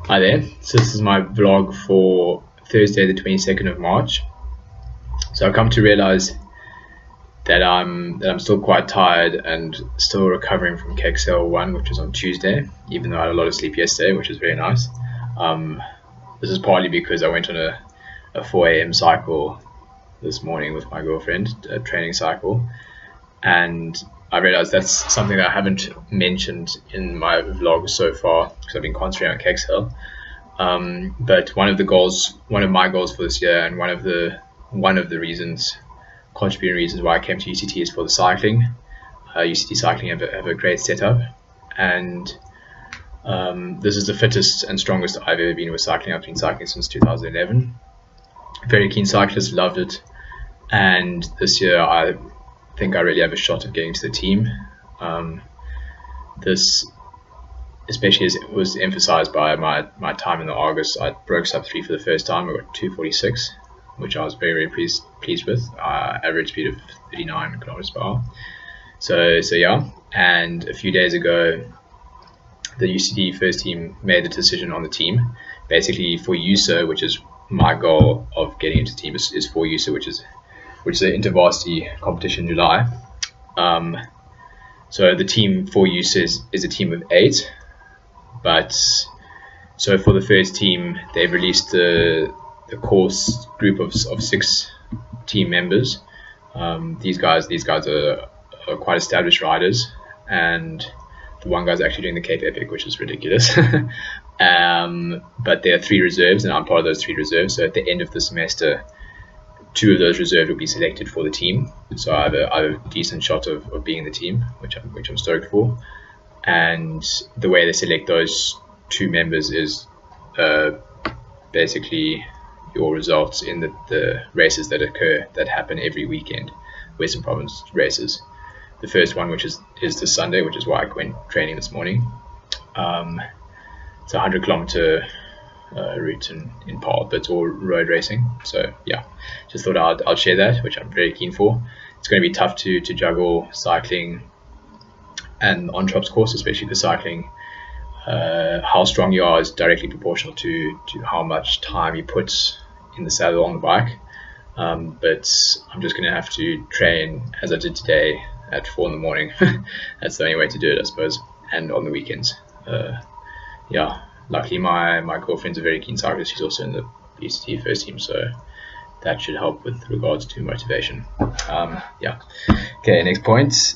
Hi there, so this is my vlog for Thursday the 22nd of March. So I've come to realize that I'm still quite tired and still recovering from KXL 1, which was on Tuesday, even though I had a lot of sleep yesterday, which was very nice. This is partly because I went on a 4 a.m. cycle this morning with my girlfriend, a training cycle, and I realized that's something that I haven't mentioned in my vlog so far because I've been concentrating on KXL. But one of my goals for this year, and one of the contributing reasons why I came to UCT is for the cycling. UCT cycling have a great setup, and this is the fittest and strongest I've ever been with cycling. I've been cycling since 2011. Very keen cyclist, loved it, and this year I think I really have a shot of getting to the team. This, especially as it was emphasized by my time in the Argus. I broke sub 3 for the first time. I got 2:46, which I was very pleased with. Average speed of 39 kilometers per hour. So yeah, and a few days ago the UCD first team made the decision on the team, basically for USA, which is my goal of getting into the team, is for USA, which is the intervarsity competition in July. So the team for USA is a team of 8, but so for the first team they've released the course group of 6 team members. These guys are quite established riders, and the one guy's actually doing the Cape Epic, which is ridiculous. But there are 3 reserves, and I'm part of those 3 reserves. So at the end of the semester, 2 of those reserves will be selected for the team. So I have a decent shot of being in the team, which I'm stoked for. And the way they select those 2 members is basically your results in the races that happen every weekend, Western Province races. The first one, which is this Sunday, which is why I went training this morning. It's a 100-kilometer route in Paarl, but it's all road racing. So yeah, just thought I'll share that, which I'm very keen for. It's going to be tough to juggle cycling and on-Trops course, especially for cycling. How strong you are is directly proportional to how much time you put in the saddle on the bike. But I'm just going to have to train as I did today at 4 in the morning. That's the only way to do it, I suppose, and on the weekends. Yeah, luckily my girlfriend's a very keen cyclist. She's also in the UCT first team, so that should help with regards to motivation. Yeah. Okay, next point.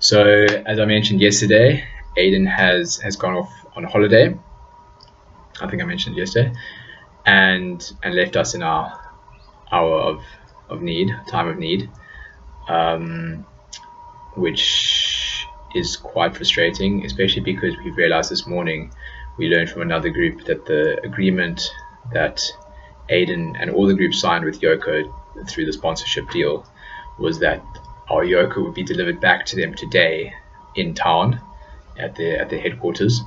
So as I mentioned yesterday, Aiden has gone off on holiday. I think I mentioned yesterday, and left us in our hour of need, time of need, which is quite frustrating, especially because we've realized this morning, we learned from another group that the agreement that Aiden and all the groups signed with Yoco through the sponsorship deal was that our Yoco would be delivered back to them today in town at their headquarters.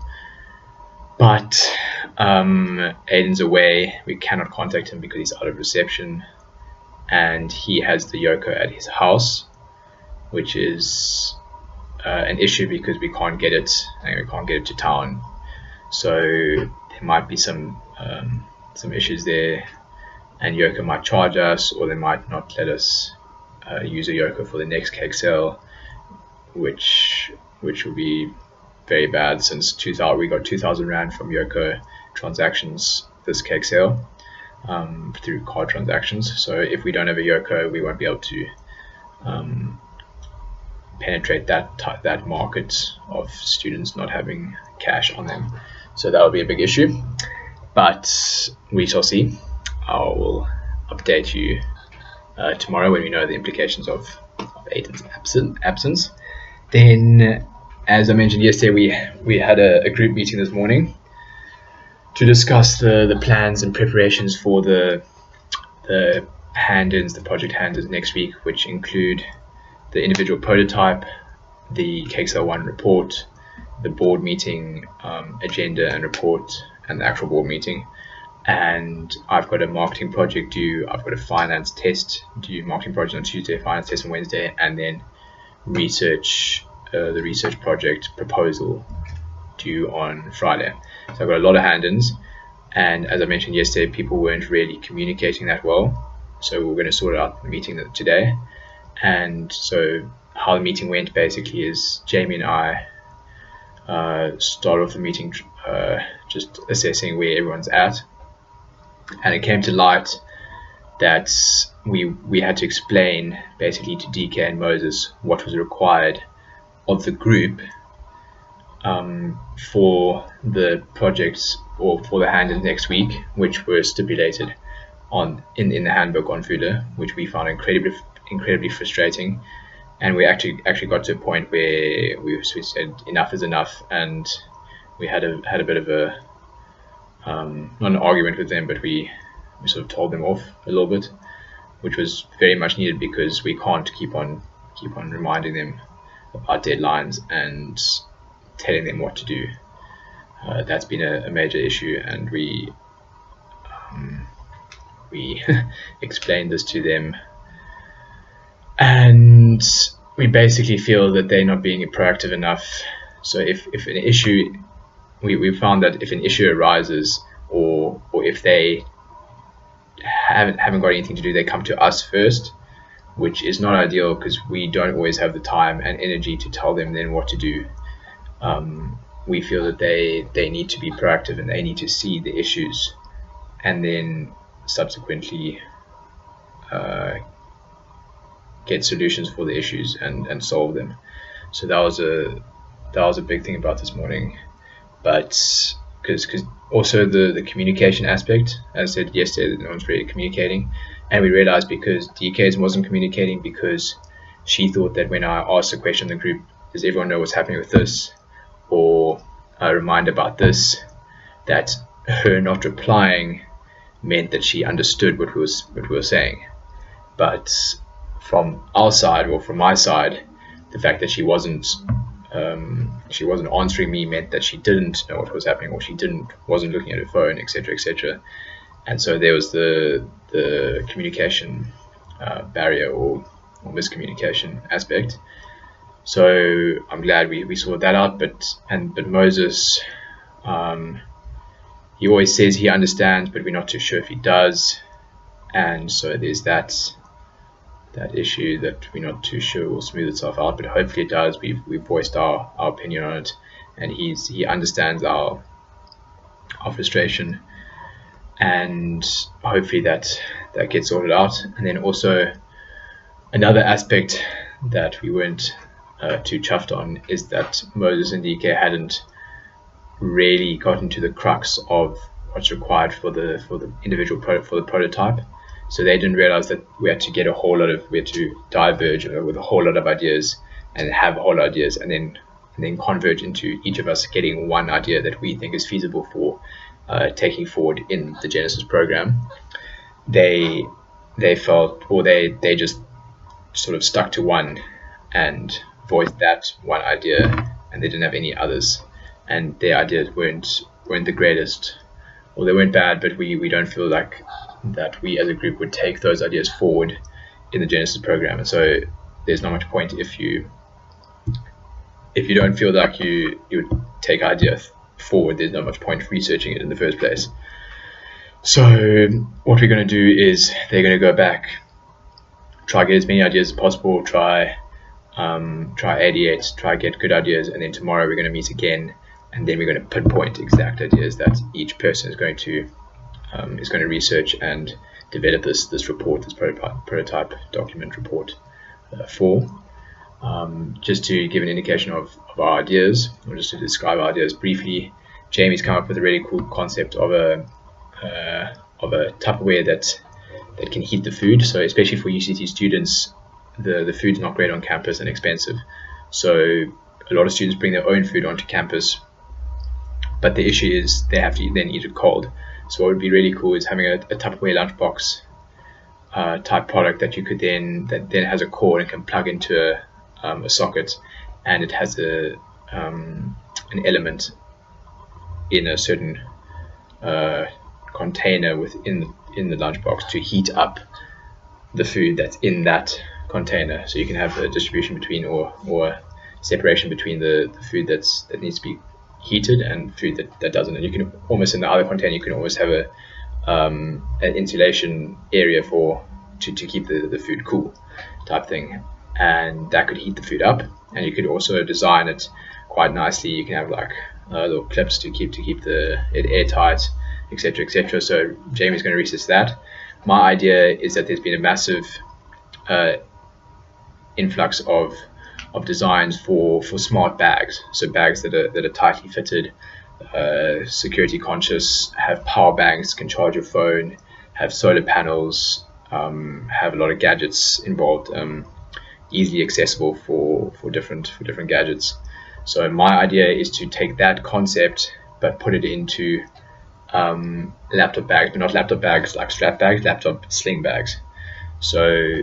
But Aiden's away, we cannot contact him because he's out of reception, and he has the Yoco at his house, which is an issue because we can't get it to town. So there might be some issues there, and Yoco might charge us, or they might not let us use a Yoco for the next KXL, which will be very bad, since we got 2,000 Rand from Yoco transactions this KXL through card transactions. So if we don't have a Yoco, we won't be able to penetrate that market of students not having cash on them. So that will be a big issue, but we shall see. I will update you tomorrow when we know the implications of Aiden's absence. Then, as I mentioned yesterday, we had a group meeting this morning to discuss the plans and preparations for the hand-ins, the project hand-ins next week, which include the individual prototype, the KXL1 report, the board meeting agenda and report, and the actual board meeting. And I've got a marketing project due, I've got a finance test due, marketing project on Tuesday, finance test on Wednesday, and then the research project proposal due on Friday. So I've got a lot of hand-ins, and as I mentioned yesterday, people weren't really communicating that well. So we're going to sort out the meeting today. And so how the meeting went basically is Jamie and I start off the meeting just assessing where everyone's at, and it came to light that we had to explain basically to DK and Moses what was required of the group for the projects or for the hand-ins next week, which were stipulated in the handbook on Fuda, which we found incredibly frustrating. And we actually got to a point where we said enough is enough, and we had a bit of a not an argument with them, but we sort of told them off a little bit, which was very much needed because we can't keep on reminding them about deadlines and telling them what to do. That's been a major issue, and we explained this to them, and we basically feel that they're not being proactive enough. So if an issue, we found that if an issue arises, or if they haven't got anything to do, they come to us first, which is not ideal because we don't always have the time and energy to tell them then what to do. We feel that they need to be proactive, and they need to see the issues and then subsequently get solutions for the issues and solve them. So that was a big thing about this morning. But because also the communication aspect, as I said yesterday, that no one's really communicating, and we realized because DK wasn't communicating because she thought that when I asked a question in the group, does everyone know what's happening with this, or a reminder about this, that her not replying meant that she understood what we were saying. But from our side, or from my side, the fact that she wasn't answering me meant that she didn't know what was happening, or she wasn't looking at her phone, etc., etc. And so there was the communication barrier or miscommunication aspect. So I'm glad we sorted that out. But Moses, he always says he understands, but we're not too sure if he does. And so there's that issue that we're not too sure will smooth itself out, but hopefully it does. We've voiced our opinion on it, and he understands our frustration, and hopefully that gets sorted out. And then also another aspect that we weren't too chuffed on is that Moses and DK hadn't really gotten to the crux of what's required for the individual product, for the prototype. So they didn't realize that we had to diverge with a whole lot of ideas and have a whole lot of ideas, and then converge into each of us getting one idea that we think is feasible for taking forward in the Genesis program. They felt, or they just sort of stuck to one and voiced that one idea, and they didn't have any others, and their ideas weren't the greatest, or they weren't bad, but we don't feel like that we as a group would take those ideas forward in the Genesis program. And so there's not much point if you don't feel like you would take ideas forward, there's not much point researching it in the first place. So what we're going to do is they're going to go back, try get as many ideas as possible, try 88, try get good ideas, and then tomorrow we're going to meet again, and then we're going to pinpoint exact ideas that each person is going to research and develop this report, this prototype document report for. Just to give an indication of our ideas, or just to describe our ideas briefly, Jamie's come up with a really cool concept of a Tupperware that can heat the food. So especially for UCT students, the food's not great on campus and expensive. So a lot of students bring their own food onto campus, but the issue is they have to then eat it cold. So what would be really cool is having a Tupperware lunchbox type product that you could then has a cord and can plug into a socket, and it has an element in a certain container within the lunchbox to heat up the food that's in that container. So you can have a distribution between or separation between the food that needs to be heated and food that doesn't. And you can almost, in the other container, you can almost have an insulation area to keep the food cool type thing, and that could heat the food up. And you could also design it quite nicely. You can have like little clips to keep it airtight, etc., etc. So Jamie's going to research that. My idea is that there's been a massive influx of designs for smart bags, so bags that are tightly fitted, security conscious, have power banks, can charge your phone, have solar panels, have a lot of gadgets involved, easily accessible for different gadgets. So my idea is to take that concept but put it into laptop bags, but not laptop bags like strap bags, laptop sling bags. So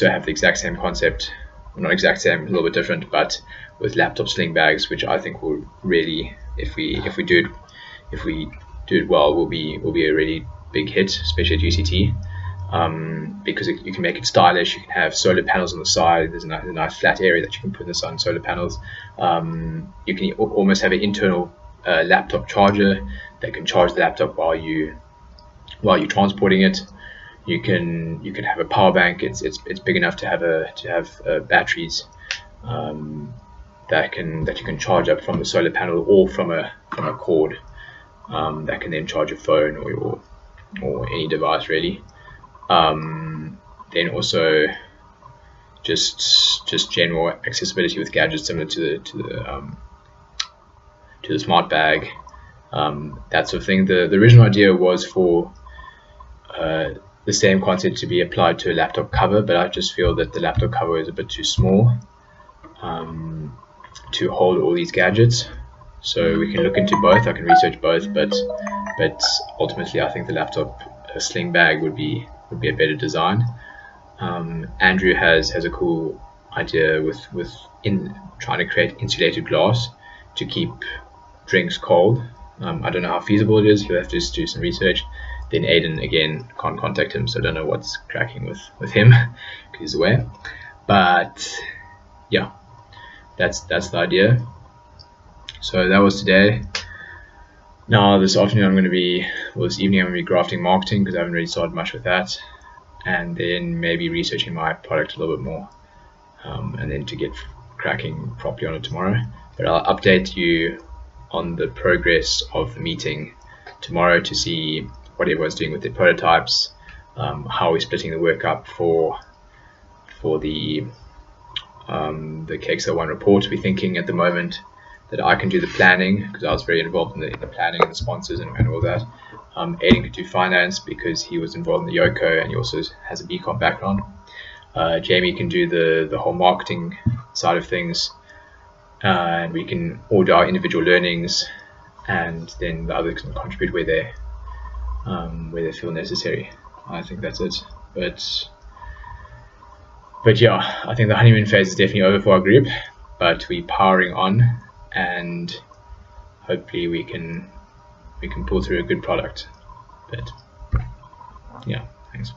have the exact same concept, not exact same, a little bit different, but with laptop sling bags, which I think will really, if we do it well, will be a really big hit, especially at UCT, because you can make it stylish. You can have solar panels on the side. There's a nice flat area that you can put this on solar panels. You can almost have an internal laptop charger that can charge the laptop while you're transporting it. You can have a power bank. It's big enough to have batteries that you can charge up from the solar panel or from a cord that can then charge your phone or any device really. Then also just general accessibility with gadgets similar to the smart bag, that sort of thing. The original idea was for the same concept to be applied to a laptop cover, but I just feel that the laptop cover is a bit too small to hold all these gadgets. So we can look into both. I can research both, but ultimately I think the laptop sling bag would be a better design. Andrew has a cool idea with trying to create insulated glass to keep drinks cold. I don't know how feasible it is. He'll have to just do some research. Then Aiden, again, can't contact him, so I don't know what's cracking with him because he's away. But yeah, that's the idea. So that was today. Now this afternoon this evening I'm going to be grafting marketing because I haven't really started much with that, and then maybe researching my product a little bit more, and then to get cracking properly on it tomorrow. But I'll update you on the progress of the meeting tomorrow to see what everyone's doing with their prototypes, how we're splitting the work up for the KXL1 report. We're thinking at the moment that I can do the planning because I was very involved in the planning and the sponsors and all that. Aiden could do finance because he was involved in the Yoko and he also has a BCom background. Jamie can do the whole marketing side of things, and we can all do our individual learnings, and then the others can contribute where they feel necessary. I think that's it. But yeah, I think the honeymoon phase is definitely over for our group, but we're powering on, and hopefully we can pull through a good product. But yeah, thanks.